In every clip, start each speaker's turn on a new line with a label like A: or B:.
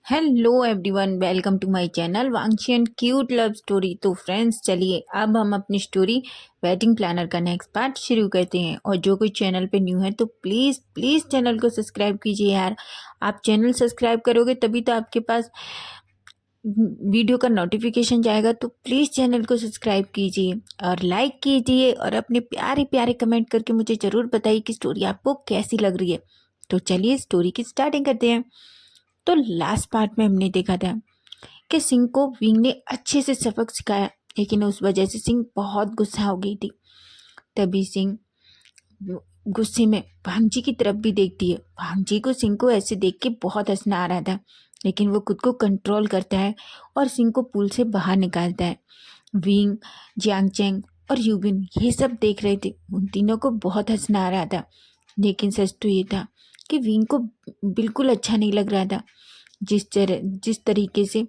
A: Hello everyone, welcome to my channel Vanshi and cute love story. तो friends, चलिए अब हम अपनी स्टोरी वेडिंग प्लानर का नेक्स्ट पार्ट शुरू करते हैं। और जो कोई चैनल पे न्यू है तो प्लीज़ प्लीज़ चैनल को सब्सक्राइब कीजिए यार। आप चैनल सब्सक्राइब करोगे तभी तो आपके पास वीडियो का नोटिफिकेशन जाएगा। तो प्लीज़ चैनल को सब्सक्राइब कीजिए और लाइक कीजिए और अपने प्यारे प्यारे कमेंट करके मुझे ज़रूर बताइए कि स्टोरी आपको कैसी लग रही है। तो चलिए स्टोरी की स्टार्टिंग करते हैं। तो लास्ट पार्ट में हमने देखा था कि सिंह को विंग ने अच्छे से सबक सिखाया, लेकिन उस वजह से सिंह बहुत गुस्सा हो गई थी। तभी सिंह गुस्से में भांजी की तरफ भी देखती है। भांजी को सिंह को ऐसे देख के बहुत हंसना आ रहा था, लेकिन वो खुद को कंट्रोल करता है और सिंह को पूल से बाहर निकालता है। विंग, जियांगचैंग और यूबिन ये सब देख रहे थे। उन तीनों को बहुत हंसना आ रहा था, लेकिन सच तो ये था कि विंग को बिल्कुल अच्छा नहीं लग रहा था जिस तरीके से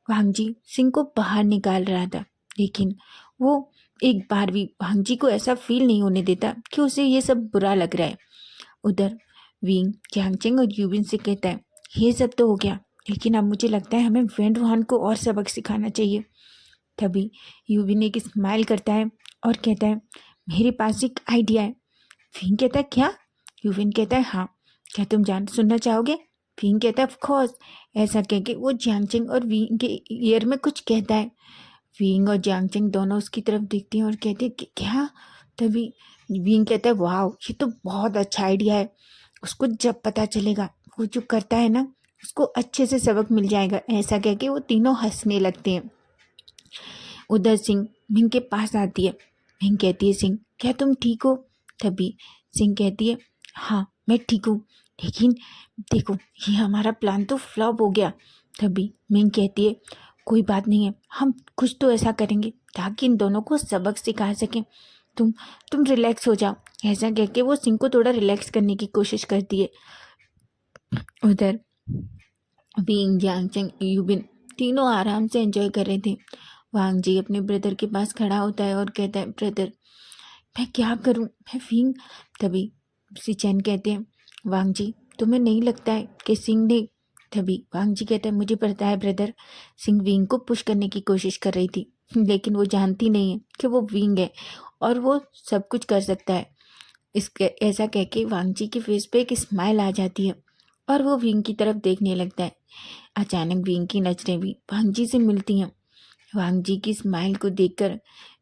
A: भांजी सिंह को बाहर निकाल रहा था। लेकिन वो एक बार भी भांजी को ऐसा फील नहीं होने देता कि उसे ये सब बुरा लग रहा है। उधर विंग जियांगचैंग और यूबिन से कहता है, ये सब तो हो गया, लेकिन अब मुझे लगता है हमें वेन रूहान को और सबक सिखाना चाहिए। तभी यूबिन एक स्माइल करता है और कहता है, मेरे पास एक आइडिया है। विंग कहता है, क्या? यूविन कहता है, हाँ, क्या तुम जान सुनना चाहोगे? विंग कहता है, ऑफ कोर्स। ऐसा कह के वो जियांगचैंग और विंग के ईयर में कुछ कहता है। विंग और जियांगचैंग दोनों उसकी तरफ देखते हैं और कहते हैं कि क्या? तभी विंग कहता है, वाह, ये तो बहुत अच्छा आइडिया है। उसको जब पता चलेगा वो जो करता है ना, उसको अच्छे से सबक मिल जाएगा। ऐसा कह के वो तीनों हंसने लगते हैं। उधर सिंह मिंग के पास आती है। मिंग कहती है, सिंह क्या तुम ठीक हो? तभी सिंह कहती है, हाँ मैं ठीक हूँ, लेकिन देखो ये हमारा प्लान तो फ्लॉप हो गया। तभी मिंग कहती है, कोई बात नहीं है, हम कुछ तो ऐसा करेंगे ताकि इन दोनों को सबक सिखा सकें। तुम तुम रिलैक्स हो जाओ। ऐसा कह के वो सिंह को थोड़ा रिलैक्स करने की कोशिश करती है। उधर विंग, जियांगचैंग, यूबिन तीनों आराम से एंजॉय कर रहे थे। वांग जी अपने ब्रदर के पास खड़ा होता है और कहता है, ब्रदर मैं क्या करूं? मैं विंग। तभी सिचेन कहते हैं, वांग जी तुम्हें नहीं लगता है कि सिंह ने? तभी वांग जी कहता है, मुझे पता है ब्रदर, सिंह विंग को पुश करने की कोशिश कर रही थी, लेकिन वो जानती नहीं है कि वो विंग है और वो सब कुछ कर सकता है। इसके ऐसा कह के वांग जी के फेस पे एक स्माइल आ जाती है और वो विंग की तरफ देखने लगता है। अचानक विंग की नजरें भी वांग जी से मिलती हैं। वांग जी की स्माइल को देखकर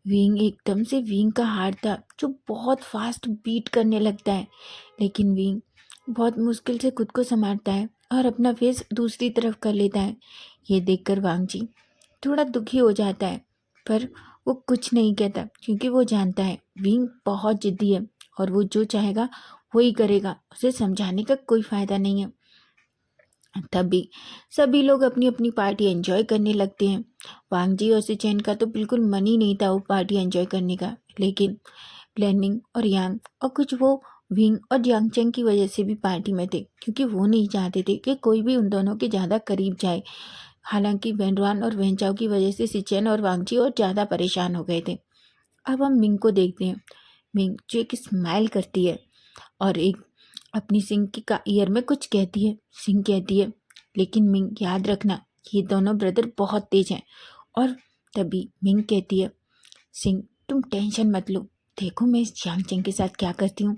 A: विंग एकदम से विंग का हार्ट था जो बहुत फास्ट बीट करने लगता है। लेकिन विंग बहुत मुश्किल से खुद को संभालता है और अपना फेस दूसरी तरफ कर लेता है। ये देखकर वांग जी थोड़ा दुखी हो जाता है, पर वो कुछ नहीं कहता क्योंकि वो जानता है विंग बहुत जिद्दी है और वो जो चाहेगा वही करेगा। उसे समझाने का कोई फायदा नहीं है। तभी सभी लोग अपनी अपनी पार्टी एंजॉय करने लगते हैं। वांगजी और सिचेन का तो बिल्कुल मन ही नहीं था वो पार्टी एंजॉय करने का, लेकिन प्लानिंग और यांग और कुछ वो विंग और यांगचेंग की वजह से भी पार्टी में थे, क्योंकि वो नहीं चाहते थे कि कोई भी उन दोनों के ज़्यादा करीब जाए। हालांकि वेनरान और वेंचाओ की वजह से सिचेन और वांगजी और ज़्यादा परेशान हो गए थे। अब हम मिंग को देखते हैं। मिंग जो एक स्माइल करती है और एक अपनी सिंह की का ईयर में कुछ कहती है। सिंह कहती है, लेकिन मिंग याद रखना ये दोनों ब्रदर बहुत तेज हैं। और तभी मिंग कहती है, सिंह तुम टेंशन मत लो, देखो मैं इस जियांगचैंग के साथ क्या करती हूँ।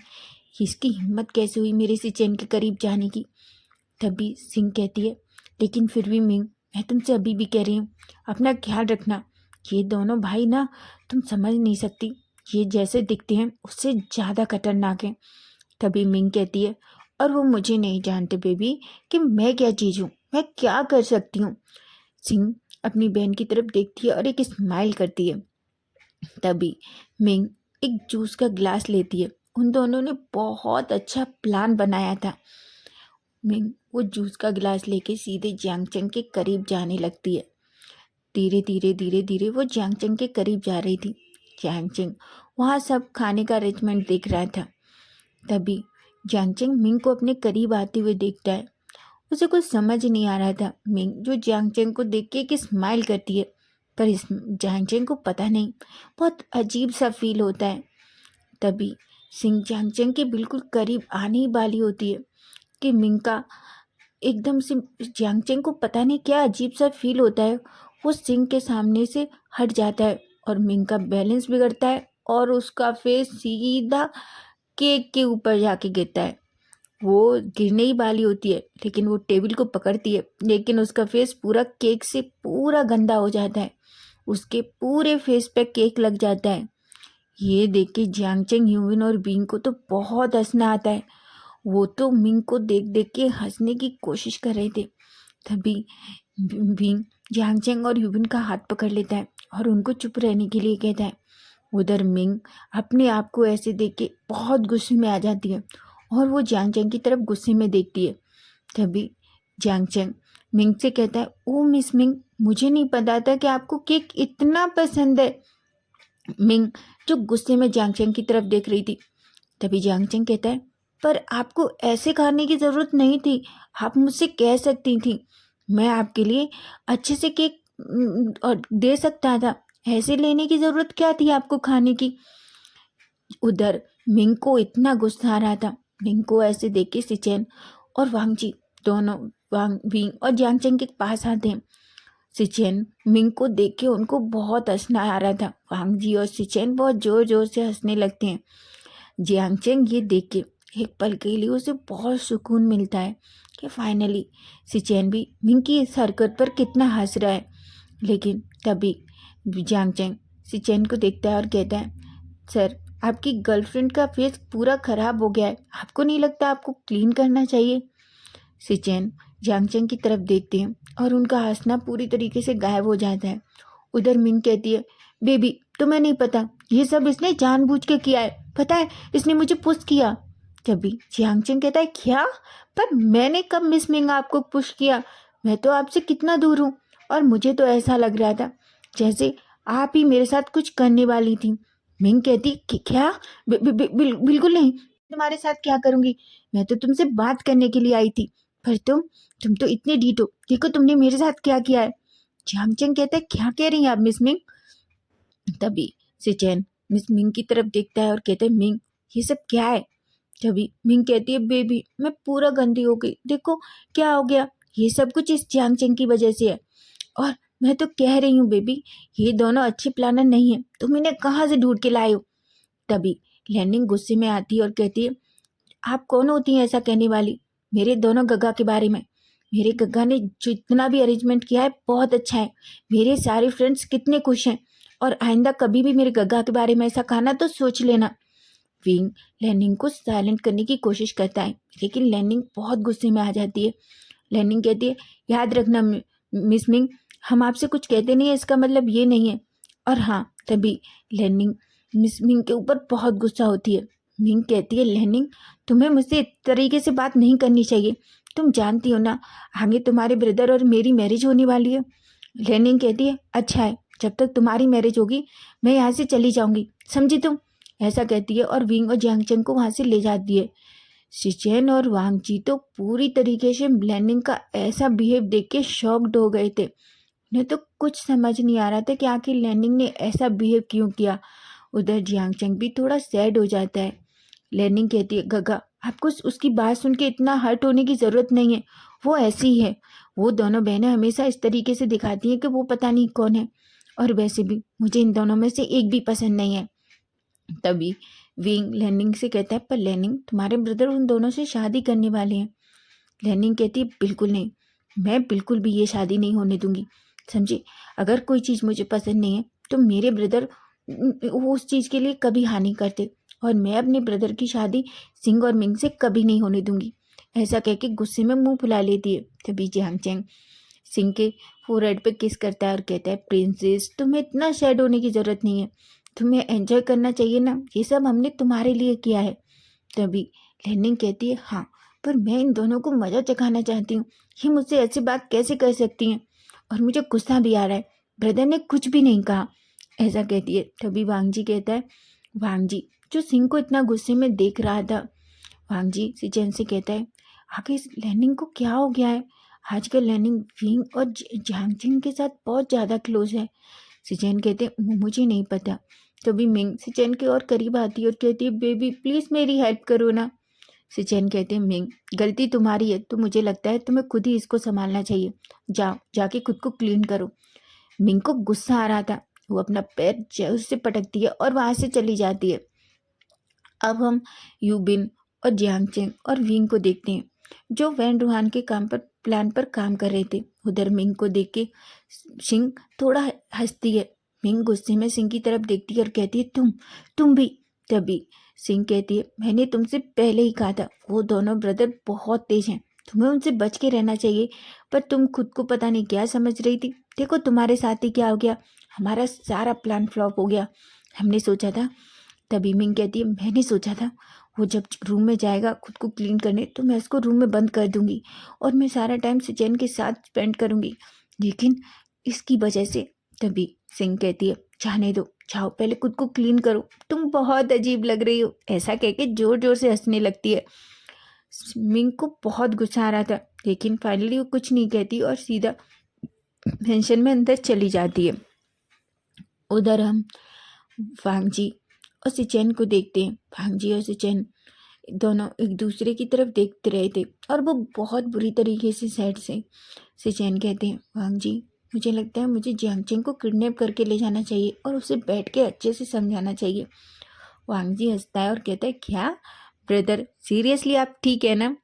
A: इसकी हिम्मत कैसे हुई मेरे सिचेन के करीब जाने की। तभी सिंह कहती है, लेकिन फिर भी मिंग मैं तुमसे अभी भी कह रही हूँ, अपना ख्याल रखना। ये दोनों भाई ना, तुम समझ नहीं सकती, ये जैसे दिखते हैं उससे ज़्यादा खतरनाक है। तभी मिंग कहती है, और वो मुझे नहीं जानते बेबी कि मैं क्या चीज़ हूँ, मैं क्या कर सकती हूँ। सिंह अपनी बहन की तरफ देखती है और एक स्माइल करती है। तभी मिंग एक जूस का गिलास लेती है। उन दोनों ने बहुत अच्छा प्लान बनाया था। मिंग वो जूस का गिलास लेके सीधे जियांगचैंग के करीब जाने लगती है। धीरे धीरे धीरे धीरे वो जियांगचैंग के करीब जा रही थी। जियांगचैंग वहाँ सब खाने का अरेंजमेंट देख रहा था। तभी जियांगचैंग मिंग को अपने करीब आते हुए देखता है। उसे कुछ समझ नहीं आ रहा था। मिंग जो जियांगचैंग को देख के एक स्माइल करती है, पर इस जियांगचैंग को पता नहीं, बहुत अजीब सा फील होता है। तभी सिंह जियांगचैंग के बिल्कुल करीब आने ही वाली होती है कि मिंग का एकदम से जियांगचेंग को पता नहीं क्या अजीब सा फील होता है, वो सिंह के सामने से हट जाता है और मिंग का बैलेंस बिगड़ता है और उसका फेस सीधा केक के ऊपर जाके गिरता है। वो गिरने ही वाली होती है लेकिन वो टेबल को पकड़ती है, लेकिन उसका फेस पूरा केक से पूरा गंदा हो जाता है, उसके पूरे फेस पे केक लग जाता है। ये देख के जियांगचेंग, ह्यूविन और बिंग को तो बहुत हंसना आता है। वो तो मिंग को देख देख के हंसने की कोशिश कर रहे थे। तभी बिंग जियांगचेंग और ह्यूबिन का हाथ पकड़ लेता है और उनको चुप रहने के लिए कहता है। उधर मिंग अपने आप को ऐसे देख के बहुत गुस्से में आ जाती है और वो जियांगचेंग की तरफ गुस्से में देखती है। तभी जियांगचेंग मिंग से कहता है, ओ मिस मिंग, मुझे नहीं पता था कि आपको केक इतना पसंद है। मिंग जो गुस्से में जियांगचेंग की तरफ देख रही थी। तभी जियांगचेंग कहता है, पर आपको ऐसे खाने की ज़रूरत नहीं थी, आप मुझसे कह सकती थी, मैं आपके लिए अच्छे से केक और दे सकता था, ऐसे लेने की ज़रूरत क्या थी आपको खाने की। उधर मिंग को इतना गुस्सा आ रहा था। मिंग को ऐसे देख के सिचेन और वांगजी दोनों वांग विंग और जियांगचेंग के पास आते हैं। सिचेन मिंग को देख के उनको बहुत हंसना आ रहा था। वांगजी और सिचेन बहुत ज़ोर ज़ोर से हंसने लगते हैं। जियांगचेंग ये देख के एक पल के लिए उसे बहुत सुकून मिलता है कि फाइनली सिचेन भी मिंग की इस हरकत पर कितना हंस रहा है। लेकिन तभी जियांगचेंग सिचेन को देखता है और कहता है, सर, आपकी गर्लफ्रेंड का फेस पूरा खराब हो गया है, आपको नहीं लगता आपको क्लीन करना चाहिए। सिचेन जियांगचेंग की तरफ देखते हैं और उनका हंसना पूरी तरीके से गायब हो जाता है। उधर मिंग कहती है, बेबी तुम्हें नहीं पता, ये सब इसने जानबूझ के किया है, पता है इसने मुझे पुश किया। तभी जियांगचेंग कहता है, क्या? पर मैंने कब मिस मिंग आपको पुश किया, मैं तो आपसे कितना दूर हूँ और मुझे तो ऐसा लग रहा था जैसे आप ही मेरे साथ कुछ करने वाली थी। मिंग कहती कि क्या? बिल्कुल नहीं, तुम्हारे साथ क्या करूंगी, मैं तो तुमसे बात करने के लिए आई थी, पर तुम तो इतने ढीठ हो, देखो तुमने मेरे साथ क्या किया है। जियांगचेंग कहता है, क्या कह रही हैं आप मिस मिंग। तभी सिचेन मिस मिंग की तरफ देखता है और कहता है, मिंग ये सब क्या है। तभी मिंग कहती है, बेबी मैं पूरा गंदी हो गई, देखो क्या हो गया, ये सब कुछ इस जियांगचेंग की वजह से है। और मैं तो कह रही हूँ बेबी, ये दोनों अच्छी प्लानर नहीं है, तुम इन्हें कहाँ से ढूंढ के लाए हो। तभी लैनिंग गुस्से में आती है और कहती है, आप कौन होती हैं ऐसा कहने वाली मेरे दोनों गग्गा के बारे में। मेरे गग्गा ने जितना भी अरेंजमेंट किया है बहुत अच्छा है, मेरे सारे फ्रेंड्स कितने खुश हैं, और आइंदा कभी भी मेरे गग्गा के बारे में ऐसा खाना तो सोच लेना। विंग लैनिंग को साइलेंट करने की कोशिश करता है लेकिन लैनिंग बहुत गुस्से में आ जाती है। लैनिंग कहती है, याद रखना मिस मिंग, हम आपसे कुछ कहते नहीं है इसका मतलब ये नहीं है। और हाँ, तभी लैनिंग मिस मिंग के ऊपर बहुत गुस्सा होती है। मिंग कहती है, लैनिंग तुम्हें मुझसे इस तरीके से बात नहीं करनी चाहिए, तुम जानती हो ना आगे तुम्हारे ब्रदर और मेरी मैरिज होने वाली है। लैनिंग कहती है, अच्छा है, जब तक तुम्हारी मैरिज होगी मैं यहाँ से चली जाऊंगी, समझी तुम। ऐसा कहती है और विंग और जियांगचेंग को वहाँ से ले जाती है। सिचेन और वांगजी तो पूरी तरीके से लैनिंग का ऐसा बिहेव देख के शॉक्ड हो गए थे। उन्हें तो कुछ समझ नहीं आ रहा था कि आखिर लैनिंग ने ऐसा बिहेव क्यों किया। उधर जियांगचेंग भी थोड़ा सैड हो जाता है। लैनिंग कहती है, गगा आपको उसकी बात सुन के इतना हर्ट होने की ज़रूरत नहीं है, वो ऐसी ही है, वो दोनों बहनें हमेशा इस तरीके से दिखाती हैं कि वो पता नहीं कौन है, और वैसे भी मुझे इन दोनों में से एक भी पसंद नहीं है। तभी विंग लेनिंग से कहता है, पर लेनिंग तुम्हारे ब्रदर उन दोनों से शादी करने वाले हैं। लेनिंग कहती है, बिल्कुल नहीं, मैं बिल्कुल भी ये शादी नहीं होने दूंगी, समझे। अगर कोई चीज़ मुझे पसंद नहीं है तो मेरे ब्रदर वो उस चीज़ के लिए कभी हाँ नहीं करते, और मैं अपने ब्रदर की शादी सिंह और मिंग से कभी नहीं होने दूंगी। ऐसा कह के गुस्से में मुंह फुला लेती है। तभी जियांगचेंग सिंह के फोरहेड पे किस करता है और कहता है, प्रिंसेस तुम्हें इतना सैड होने की ज़रूरत नहीं है, तुम्हें एंजॉय करना चाहिए ना, ये सब हमने तुम्हारे लिए किया है। तभी लैनिंग कहती है, हाँ, पर मैं इन दोनों को मज़ा चखाना चाहती हूँ, ये मुझसे ऐसी बात कैसे कर सकती हैं, और मुझे गुस्सा भी आ रहा है, ब्रदर ने कुछ भी नहीं कहा। ऐसा कहती है। तभी वांगजी कहता है, वांगजी जो सिंह को इतना गुस्से में देख रहा था, वांगजी सिचेन से कहता है, आखिर लैनिंग को क्या हो गया है, आजकल लैनिंग विंग और जियांगचेंग के साथ बहुत ज़्यादा क्लोज है। सिचेन कहते हैं, मुझे नहीं पता। तभी मिंग सिचेन के और करीब आती है और कहती है, बेबी प्लीज़ मेरी हेल्प करो ना। सिचेन कहते हैं मिंग, गलती तुम्हारी है तो मुझे लगता है तुम्हें खुद ही इसको संभालना चाहिए। जाओ जाके खुद को क्लीन करो। मिंग को गुस्सा आ रहा था। वो अपना पैर जोर से पटकती है और वहां से चली जाती है। अब हम यूबिन और जियांगचेंग और विंग को देखते हैं जो वैन रूहान के प्लान पर काम कर रहे थे। उधर मिंग को देख के सिंह थोड़ा हंसती है। मिंग गुस्से में सिंह की तरफ देखती है और कहती है तुम भी। तभी सिंह कहती है मैंने तुमसे पहले ही कहा था वो दोनों ब्रदर बहुत तेज हैं, तुम्हें उनसे बच के रहना चाहिए। पर तुम खुद को पता नहीं क्या समझ रही थी। देखो तुम्हारे साथ ही क्या हो गया, हमारा सारा प्लान फ्लॉप हो गया। हमने सोचा था। तभी मिंग कहती है मैंने सोचा था वो जब रूम में जाएगा खुद को क्लीन करने तो मैं उसको रूम में बंद कर दूंगी और मैं सारा टाइम सिचेन के साथ स्पेंड करूंगी, लेकिन इसकी वजह से। तभी सिंह कहती है जाने दो, जाओ पहले खुद को क्लीन करो, तुम बहुत अजीब लग रही हो। ऐसा कह के जोर जोर से हंसने लगती है। मिंग को बहुत गुस्सा आ रहा था, लेकिन फाइनली वो कुछ नहीं कहती और सीधा पेंशन में अंदर चली जाती है। उधर हम वांगजी और सिचेन को देखते हैं। भांगजी और सिचेन दोनों एक दूसरे की तरफ देखते रहे थे और वो बहुत बुरी तरीके से सैड से। सिचेन कहते हैं वांगजी, मुझे लगता है मुझे जियांगचेंग को किडनैप करके ले जाना चाहिए और उसे बैठ के अच्छे से समझाना चाहिए। वांगजी हंसता है और कहता है क्या ब्रदर, सीरियसली आप ठीक है ना?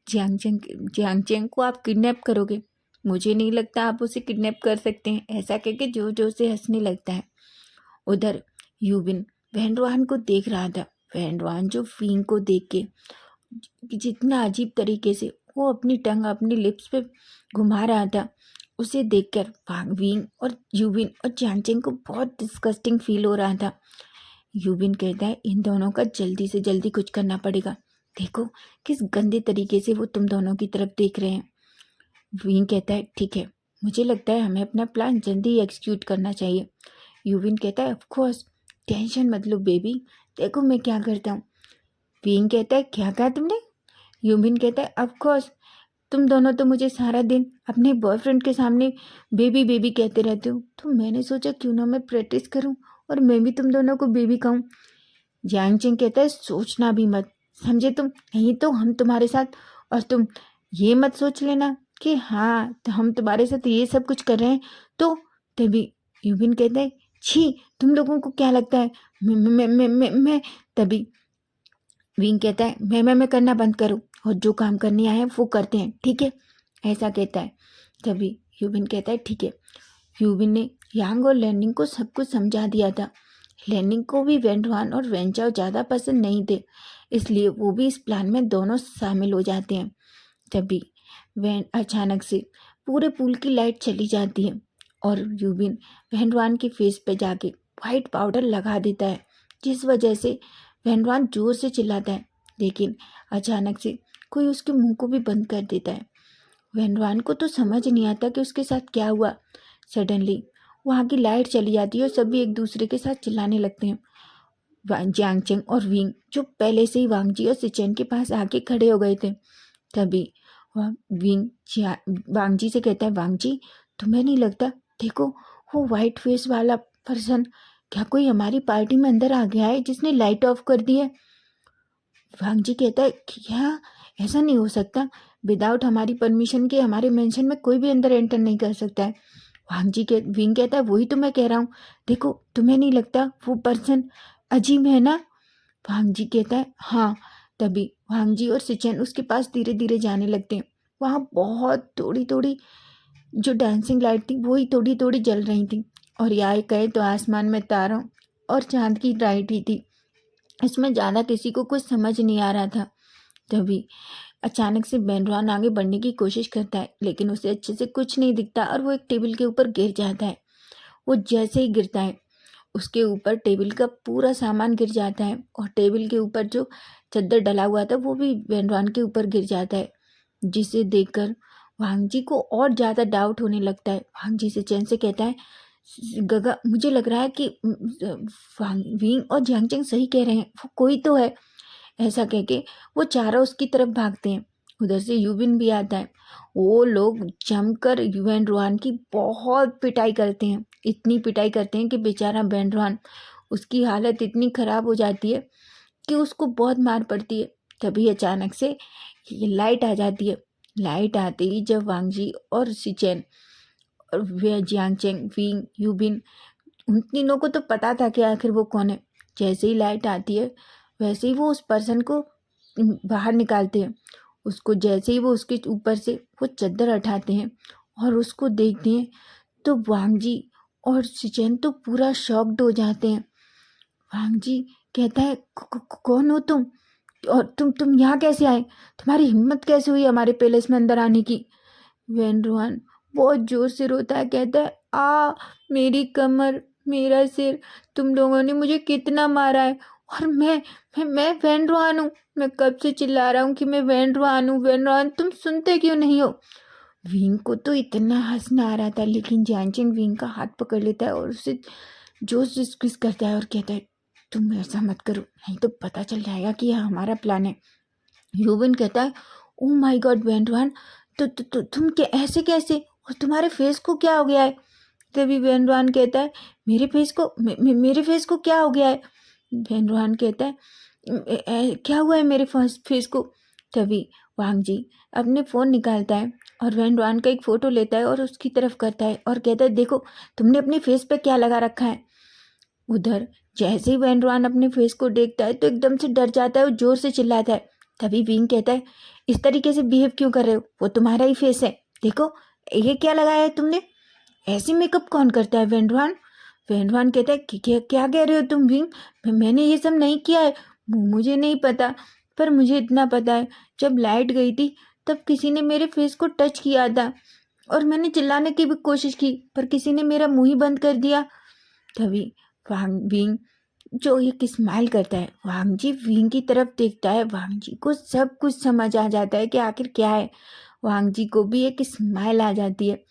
A: जियांगचेंग को आप किडनैप करोगे? मुझे नहीं लगता आप उसे किडनैप कर सकते हैं। ऐसा कह के जोर जोर से हंसने लगता है। उधर यूबिन वैनरवान को देख रहा था। वैनरवान जो फिंग को देख के जितना अजीब तरीके से वो अपनी टंग अपनी लिप्स पे घुमा रहा था, उसे देखकर वांग विंग और यूबिन और चांगचेंग को बहुत डिस्गस्टिंग फील हो रहा था। यूबिन कहता है इन दोनों का जल्दी से जल्दी कुछ करना पड़ेगा। देखो किस गंदे तरीके से वो तुम दोनों की तरफ देख रहे हैं। विंग कहता है ठीक है, मुझे लगता है हमें अपना प्लान जल्दी एग्जीक्यूट करना चाहिए। यूविन कहता है ऑफ कोर्स, टेंशन मत लो बेबी, देखो मैं क्या करता हूँ। विंग कहता है क्या कहा तुमने? यूविन कहता है ऑफ कोर्स, तुम दोनों तो मुझे सारा दिन अपने बॉयफ्रेंड के सामने बेबी बेबी कहते रहते हो, तो मैंने सोचा क्यों ना मैं प्रैक्टिस करूँ और मैं भी तुम दोनों को बेबी कहूँ। यांग चिंग कहता है सोचना भी मत, समझे तुम? नहीं तो हम तुम्हारे साथ, और तुम ये मत सोच लेना कि हाँ तो हम तुम्हारे साथ ये सब कुछ कर रहे हैं तो। तभी यूबिन कहता है छी, तुम लोगों को क्या लगता है मैं। तभी विंग कहता है मैं करना बंद करो और जो काम करने आए हैं वो करते हैं, ठीक है? ऐसा कहता है। तभी यूबिन कहता है ठीक है। यूबिन ने यांग और लैंडिंग को सब कुछ समझा दिया था। लैंडिंग को भी वेंटवान और वेंचाओ ज़्यादा पसंद नहीं थे, इसलिए वो भी इस प्लान में दोनों शामिल हो जाते हैं। तभी वैन अचानक से पूरे पूल की लाइट चली जाती है और यूबिन वेंटवान के फेस पे जाके वाइट पाउडर लगा देता है, जिस वजह से वेंटवान जोर से चिल्लाता है, लेकिन अचानक से कोई उसके मुंह को भी बंद कर देता है। वेंटवान को तो समझ नहीं आता कि उसके साथ क्या हुआ। सडनली वहाँ की लाइट चली जाती है और सभी एक दूसरे के साथ चिल्लाने लगते हैं। जियांगचेंग और विंग जो पहले से ही वांगजी और सिचेन के पास आके खड़े हो गए थे। तभी वह विंग वांगजी से कहता है वांगजी, तुम्हें नहीं लगता, देखो वो वाइट फेस वाला पर्सन क्या कोई हमारी पार्टी में अंदर आ गया है जिसने लाइट ऑफ कर दी है? वांगजी कहता है क्या ऐसा नहीं हो सकता, विदाउट हमारी परमिशन के हमारे मेंशन में कोई भी अंदर एंटर नहीं कर सकता है। विंग कहता है वही तो मैं कह रहा हूँ, देखो तुम्हें नहीं लगता वो पर्सन अजीब है ना? वांगजी कहता है हाँ। तभी वांगजी और सिचेन उसके पास धीरे धीरे जाने लगते हैं। वहाँ बहुत थोड़ी थोड़ी जो डांसिंग लाइट थी वही थोड़ी थोड़ी जल रही थी और यहाँ कहे तो आसमान में तारों और चांद की लाइट ही थी। इसमें ज़्यादा किसी को कुछ समझ नहीं आ रहा था। तभी अचानक से बेनरवान आगे बढ़ने की कोशिश करता है, लेकिन उसे अच्छे से कुछ नहीं दिखता और वो एक टेबल के ऊपर गिर जाता है। वो जैसे ही गिरता है उसके ऊपर टेबल का पूरा सामान गिर जाता है और टेबल के ऊपर जो चद्दर डला हुआ था वो भी बेनरवान के ऊपर गिर जाता है, जिसे देखकर वांगजी को और ज़्यादा डाउट होने लगता है। वांगजी से चैन से कहता है गगा, मुझे लग रहा है कि विंग और जियांगचेंग सही कह रहे हैं, वो कोई तो है। ऐसा कह के वो चारों उसकी तरफ भागते हैं। उधर से यूबिन भी आता है। वो लोग जमकर युएन रुआन की बहुत पिटाई करते हैं, इतनी पिटाई करते हैं कि बेचारा बेन रुआन, उसकी हालत इतनी ख़राब हो जाती है कि उसको बहुत मार पड़ती है। तभी अचानक से ये लाइट आ जाती है। लाइट आते ही जब वांग जी और सिचेन और वे जियांगचेंग, विंग, यूबिन, उन तीनों को तो पता था कि आखिर वो कौन है। जैसे ही लाइट आती है वैसे ही वो उस पर्सन को बाहर निकालते हैं। उसको जैसे ही वो उसके ऊपर से वो चादर हटाते हैं और उसको देखते हैं तो वांग जी और सिचेन तो पूरा शॉक्ड हो जाते हैं। वांग जी कहता है, कौन हो तुम? और तुम यहाँ कैसे आए? तुम्हारी हिम्मत कैसे हुई हमारे पैलेस में अंदर आने की? वैन रुआन बहुत जोर से रोता है, कहता है, मेरी कमर, मेरा सिर, तुम लोगों ने मुझे कितना मारा है। और मैं वैन रुआन हूँ। मैं कब से चिल्ला रहा हूँ कि मैं वैन रुआन हूँ, वैन रुआन, तुम सुनते क्यों नहीं हो? विंग को तो इतना हंसना आ रहा था, लेकिन जानचिंग विंग का हाथ पकड़ लेता है और उसे जोश से स्क्विज करता है और कहता है, तुम ऐसा मत करो, नहीं तो पता चल जाएगा कि यह हमारा प्लान है। यूबिन कहता है, ओ माय गॉड वेंडवान, तो तुम ऐसे कैसे? और तुम्हारे फेस को क्या हो गया है? तभी वेंडवान कहता है, मेरे फेस को क्या हो गया है? वेंडवान कहता है, क्या हुआ है मेरे फेस को? तभी वांग जी अपने फ़ोन निकालता है और वेंडवान का एक फ़ोटो लेता है और उसकी तरफ करता है और कहता है, देखो तुमने अपने फेस पे क्या लगा रखा है। उधर जैसे ही वेंडवान अपने फेस को देखता है तो एकदम से डर जाता है और जोर से चिल्लाता है। तभी विंग कहता है, इस तरीके से बिहेव क्यों कर रहे हो? वो तुम्हारा ही फेस है, देखो ये क्या लगाया है तुमने? ऐसे मेकअप कौन करता है वेंडवान? वेंडवान कहता है, क्या कह रहे हो तुम विंग? मैंने ये सब नहीं किया है, मुझे नहीं पता। पर मुझे इतना पता है, जब लाइट गई थी तब किसी ने मेरे फेस को टच किया था और मैंने चिल्लाने की भी कोशिश की, पर किसी ने मेरा मुंह ही बंद कर दिया। तभी वांग विंग जो एक स्माइल करता है, वांग जी विंग की तरफ देखता है। वांग जी को सब कुछ समझ आ जाता है कि आखिर क्या है। वांग जी को भी एक स्माइल आ जाती है।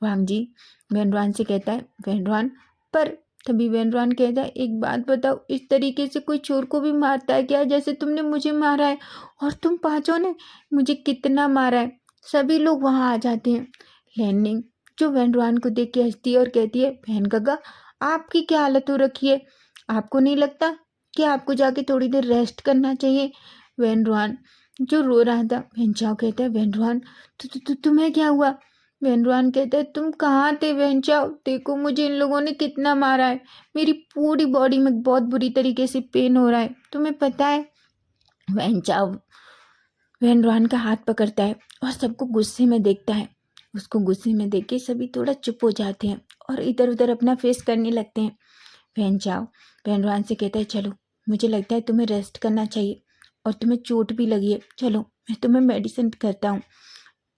A: वांग जी वेंडवान से कहता है, वेंडवान, पर तभी वेंडवान कहता है, एक बात बताओ, इस तरीके से कोई चोर को भी मारता है क्या, जैसे तुमने मुझे मारा है? और तुम पांचों ने मुझे कितना मारा है? सभी लोग वहाँ आ जाते हैं। लैंडिंग जो वेंडवान को देख के हंसती है और कहती है, बहन गगा, आपकी क्या हालत हो रखी है? आपको नहीं लगता कि आपको जाके थोड़ी देर रेस्ट करना चाहिए? वेंडवान जो रो रहा था, वेंचाओ कहता है, वेंडवान तुम्हें क्या हुआ? वेंडवान कहता है, तुम कहाँ थे वेंचाओ? देखो मुझे इन लोगों ने कितना मारा है, मेरी पूरी बॉडी में बहुत बुरी तरीके से पेन हो रहा है, तुम्हें पता है? वेंचाओ वेंडवान का हाथ पकड़ता है और सबको गुस्से में देखता है। उसको गुस्से में देख के सभी थोड़ा चुप हो जाते हैं और इधर उधर अपना फेस करने लगते हैं। वेंचाओ वेंडवान से कहता है, चलो मुझे लगता है तुम्हें रेस्ट करना चाहिए और तुम्हें चोट भी लगी है, चलो मैं तुम्हें मेडिसिन करता हूँ,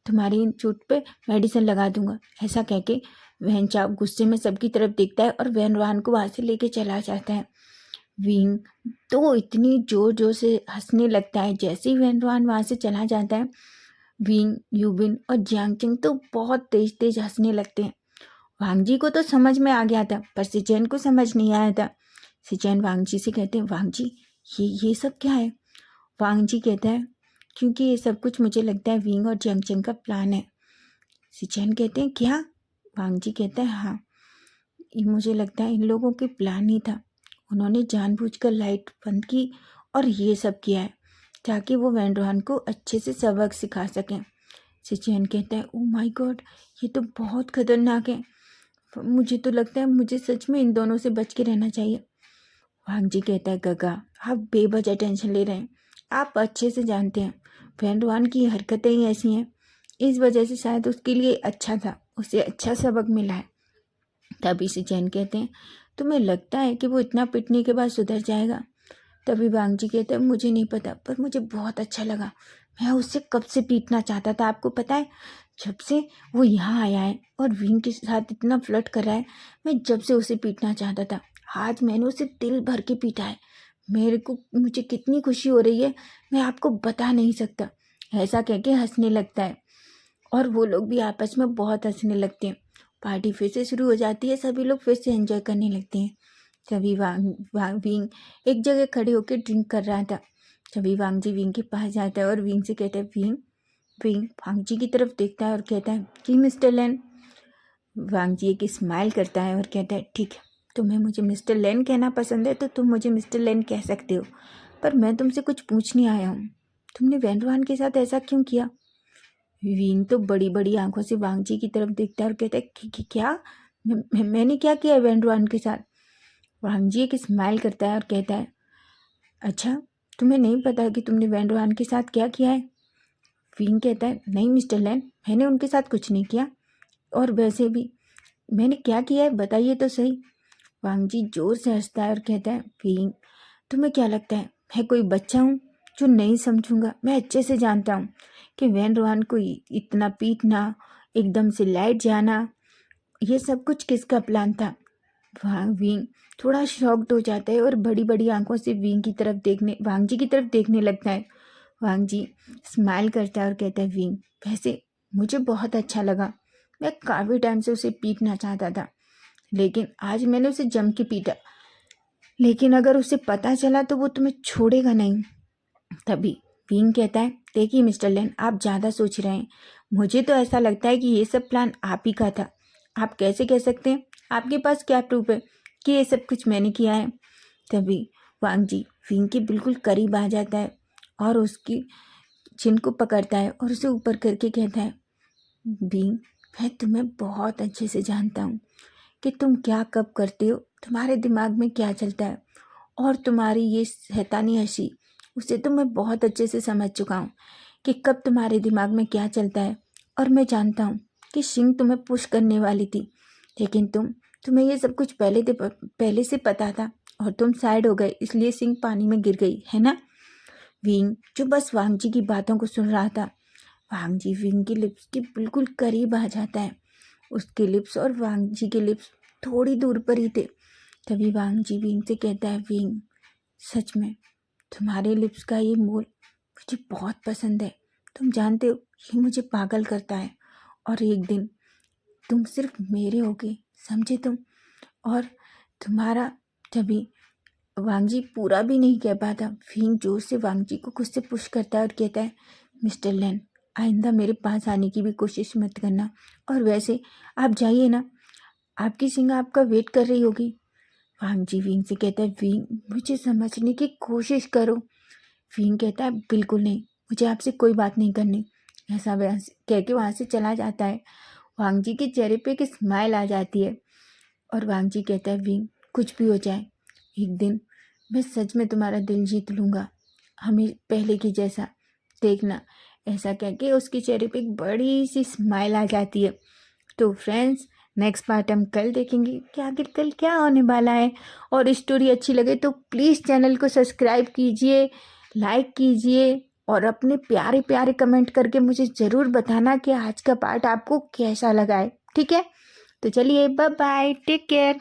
A: तुम्हारी इन चोट पे मेडिसिन लगा दूंगा। ऐसा कह के वेंचाओ गुस्से में सबकी तरफ देखता है और वेंडवान को वहाँ से लेके चला जाता है। विंग तो इतनी जोर जोर से हंसने लगता है। जैसे ही वेंडवान वहाँ से चला जाता है, विंग, यूबिन और जियांगचिंग तो बहुत तेज तेज हंसने लगते हैं। वांग जी को तो समझ में आ गया था, पर सिचेन को समझ नहीं आया था। सिचेन वांग जी से कहते हैं, वांग जी ये सब क्या है? वांग जी कहता है, क्योंकि ये सब कुछ मुझे लगता है विंग और जियांगचिंग का प्लान है। सिचेन कहते हैं, क्या? वांग जी कहता है, हाँ, ये मुझे लगता है इन लोगों के प्लान ही था। उन्होंने जानबूझकर लाइट बंद की और ये सब किया है ताकि वो वेंडवान को अच्छे से सबक सिखा सकें। सिचेन कहता है, ओ माय गॉड, ये तो बहुत खतरनाक है, मुझे तो लगता है मुझे सच में इन दोनों से बच के रहना चाहिए। वांग जी कहता है, गगा आप बेवजह टेंशन ले रहे हैं, आप अच्छे से जानते हैं वेंडवान की हरकतें ही ऐसी हैं, इस वजह से शायद उसके लिए अच्छा था, उसे अच्छा सबक मिला है। तभी सिचेन कहते हैं, तुम्हें लगता है कि वो इतना पिटने के बाद सुधर जाएगा? तभी वांग जी कहते हैं, मुझे नहीं पता, पर मुझे बहुत अच्छा लगा। मैं उससे कब से पीटना चाहता था, आपको पता है? जब से वो यहाँ आया है और विंग के साथ इतना फ्लर्ट कर रहा है, मैं जब से उसे पीटना चाहता था, आज मैंने उसे दिल भर के पीटा है। मुझे कितनी खुशी हो रही है, मैं आपको बता नहीं सकता। ऐसा कह के हंसने लगता है और वो लोग भी आपस में बहुत हंसने लगते हैं। पार्टी फिर से शुरू हो जाती है, सभी लोग फिर से एंजॉय करने लगते हैं। तभी विंग एक जगह खड़े होकर ड्रिंक कर रहा था। तभी वांग जी विंग के पास जाता है और विंग से कहता है, विंग। विंग वांग जी की तरफ देखता है और कहता है, जी मिस्टर लेन। वांग जी एक स्माइल करता है और कहता है, ठीक है, तुम्हें मुझे मिस्टर लेन कहना पसंद है तो तुम मुझे मिस्टर लेन कह सकते हो, पर मैं तुमसे कुछ पूछने आया हूँ। तुमने वेंड्रवान के साथ ऐसा क्यों किया? विंग तो बड़ी बड़ी आंखों से वांगजी की तरफ देखता है और कहता है क्या मैंने क्या किया है वेंड्रवान के साथ? वांगजी एक स्माइल करता है और कहता है, अच्छा तुम्हें नहीं पता कि तुमने वेंड्रवान के साथ क्या किया है? विंग कहता है, नहीं मिस्टर लैन, मैंने उनके साथ कुछ नहीं किया, और वैसे भी मैंने क्या किया है बताइए तो सही। वांगजी जोर से हंसता है और कहता है, विंग तुम्हें क्या लगता है मैं कोई बच्चा हूँ जो नहीं समझूंगा? मैं अच्छे से जानता हूँ कि वेंड्रवान को इतना पीटना, एकदम से लाइट जाना, ये सब कुछ किसका प्लान था? वहाँ विंग थोड़ा शॉक्ड हो जाता है और बड़ी बड़ी आंखों से वांगजी की तरफ देखने लगता है। वांगजी स्माइल करता है और कहता है, विंग वैसे मुझे बहुत अच्छा लगा, मैं काफ़ी टाइम से उसे पीटना चाहता था, लेकिन आज मैंने उसे जम के पीटा, लेकिन अगर उसे पता चला तो वो तुम्हें छोड़ेगा नहीं। तभी विंग कहता है, देखिए मिस्टर लेन, आप ज़्यादा सोच रहे हैं, मुझे तो ऐसा लगता है कि ये सब प्लान आप ही का था। आप कैसे कह सकते हैं? आपके पास क्या प्रूफ है कि ये सब कुछ मैंने किया है? तभी वांगजी विंग के बिल्कुल करीब आ जाता है और उसकी चिन को पकड़ता है और उसे ऊपर करके कहता है, विंग मैं तुम्हें बहुत अच्छे से जानता हूँ कि तुम क्या कब करते हो, तुम्हारे दिमाग में क्या चलता है, और तुम्हारी ये शैतानी हंसी, उसे तो मैं बहुत अच्छे से समझ चुका हूँ कि कब तुम्हारे दिमाग में क्या चलता है। और मैं जानता हूँ कि शिंग तुम्हें पुश करने वाली थी, लेकिन तुम्हें ये सब कुछ पहले से पता था और तुम साइड हो गए, इसलिए शिंग पानी में गिर गई है ना? विंग जो बस वांगजी की बातों को सुन रहा था, वांगजी विंग की लिप्स के बिल्कुल करीब आ जाता है। उसके लिप्स और वांगजी के लिप्स थोड़ी दूर पर ही थे। तभी वांगजी विंग से कहता है, विंग सच में तुम्हारे लिप्स का ये मोल मुझे बहुत पसंद है। तुम जानते हो ये मुझे पागल करता है, और एक दिन तुम सिर्फ मेरे होगे, समझे तुम? और तुम्हारा तभी वांगजी पूरा भी नहीं कह पाता, विंग जोर से वांगजी को खुद से पुश करता है और कहता है, मिस्टर लैन आइंदा मेरे पास आने की भी कोशिश मत करना, और वैसे आप जाइए ना, आपकी सिंह आपका वेट कर रही होगी। वांगजी विंग से कहता है, विंग मुझे समझने की कोशिश करो। विंग कहता है, बिल्कुल नहीं, मुझे आपसे कोई बात नहीं करनी। ऐसा वैसे कह के वहाँ से चला जाता है। वांगजी के चेहरे पे एक स्माइल आ जाती है और वांगजी कहता है, विंग कुछ भी हो जाए, एक दिन मैं सच में तुम्हारा दिल जीत लूँगा, हमें पहले की जैसा, देखना। ऐसा कह के उसके चेहरे पे एक बड़ी सी स्माइल आ जाती है। तो फ्रेंड्स, नेक्स्ट पार्ट हम कल देखेंगे कि आखिर कल क्या होने वाला है। और स्टोरी अच्छी लगे तो प्लीज़ चैनल को सब्सक्राइब कीजिए, लाइक कीजिए, और अपने प्यारे प्यारे कमेंट करके मुझे ज़रूर बताना कि आज का पार्ट आपको कैसा लगा है। ठीक है, तो चलिए बाय बाय, टेक केयर।